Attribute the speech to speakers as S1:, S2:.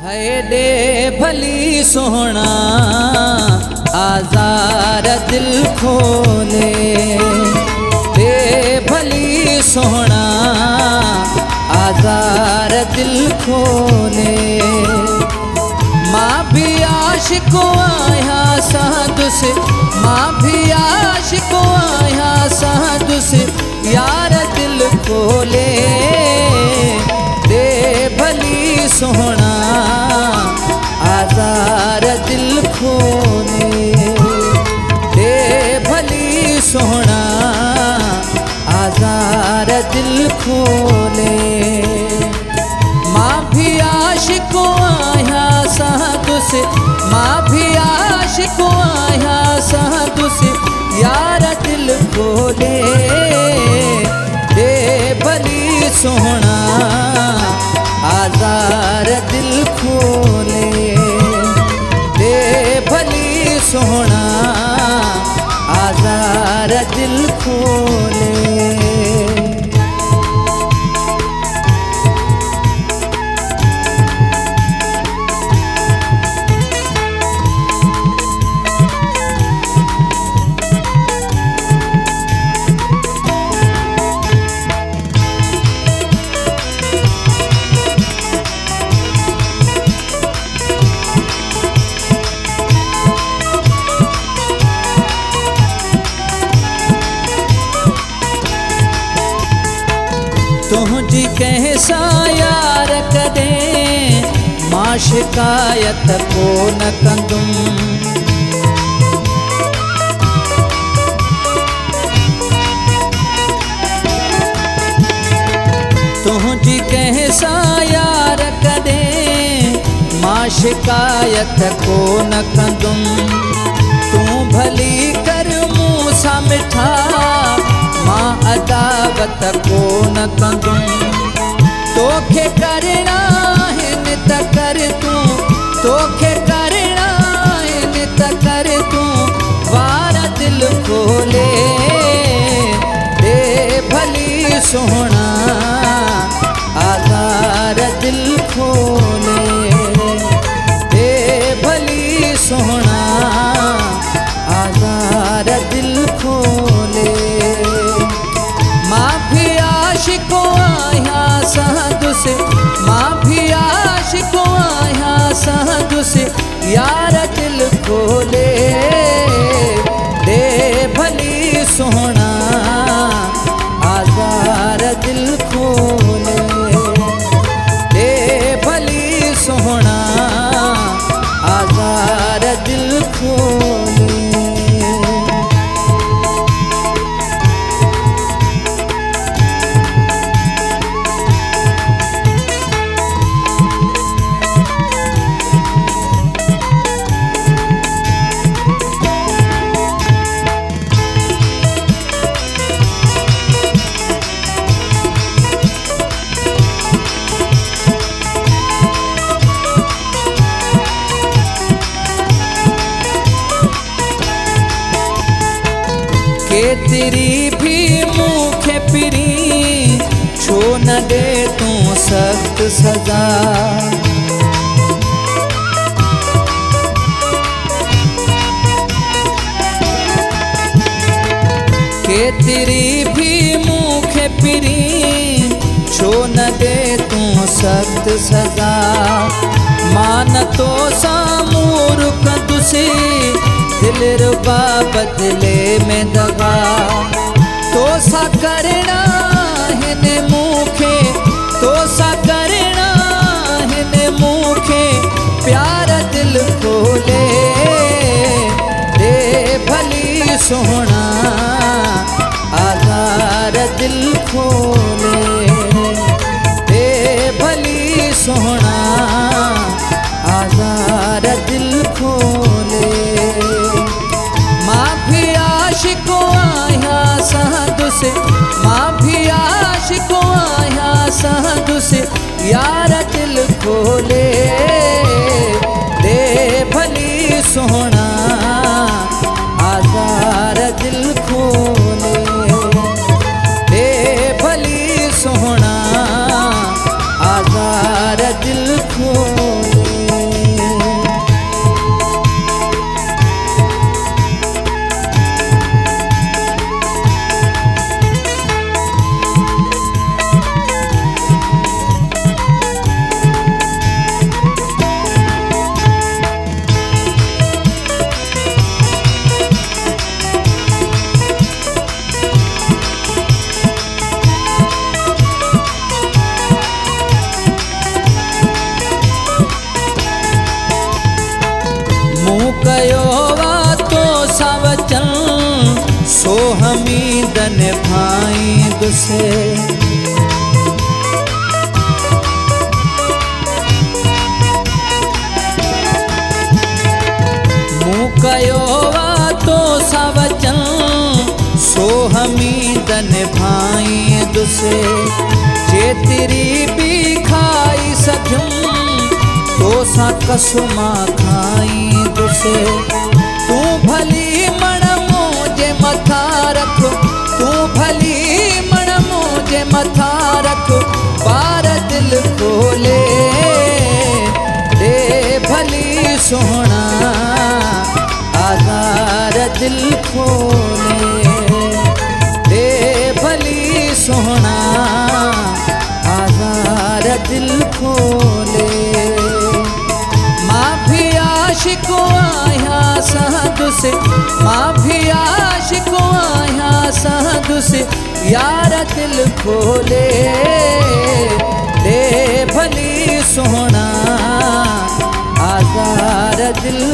S1: है दे भली सोहना आज़ार दिल खोले, दे भली सोहना आज़ार दिल खोले। माँ भी आशिको आया साधु से, माँ भी आशिको आया साधु से, यार दिल खोले। दे भली सोहना आज़ार दिल खोले, दे भली सोहना आज़ार दिल खोले। माँ भी आशिको आया साधु से, माँ भी आशिको आया साधु से, यार दिल खोले। दे भली सोहना आज़ार दिल खोले, दे भली सोहना आज़ार दिल खोले। तुझी कैसा यार कदें मां शिकायत को न कंदुम। तुझी कैसा यार कदें मां शिकायत को न कंदुम। तू भली कर मुँह सा मिठा मां अदावत को न कंदुम। तोखे करना है नित कर तू, तोखे करना है नित कर तू, वारा दिल खोले। दे भली सोहना आज़ार दिल खोले, दे भली सोहना आज़ार दिल खोले। माँ भी आशिको आया साधु से, माँ भी आशिको आया साधु से, यार दिल खोले। दे भली सोहना आज़ार दिल खोले, दे भली सोहना आज़ार दिल खोले। के तेरी भी मुखे पिरी छो न दे तू सख्त सजा। के तेरी भी मुखे पिरी छो न दे तू सख्त सजा। मान तो सामूर कंदुसे दिल रुबा बदले में दगा। तो सा करना है ने मुखे, तो सा करना है ने मुखे, प्यार दिल खोले। दे भली सोहना आज़ार दिल खोले, दे भली सोहना आज़ार दिल खोले। माँ भी आशिको आया साधु से, माँ भी निभाई दुसे। मूं कयो वातो सा वचन सो हमीद निभाई दुसे। जेतिरी भी खाई सघियुमि तो सा कसुमा खाई दुसे। तू भली मण मुझे मथा रख, तू भली मण मुझे मथा रख, बार दिल खोले दे भली सोहना आज़ार दिल खोले दे भली सोहना आज़ार दिल खोले। मां भी आशिक़ो आहियां संदु से, मां भी आशिक़ो आहियां संदु से, यार दिल खोले दे भली सोहना आज़ार दिल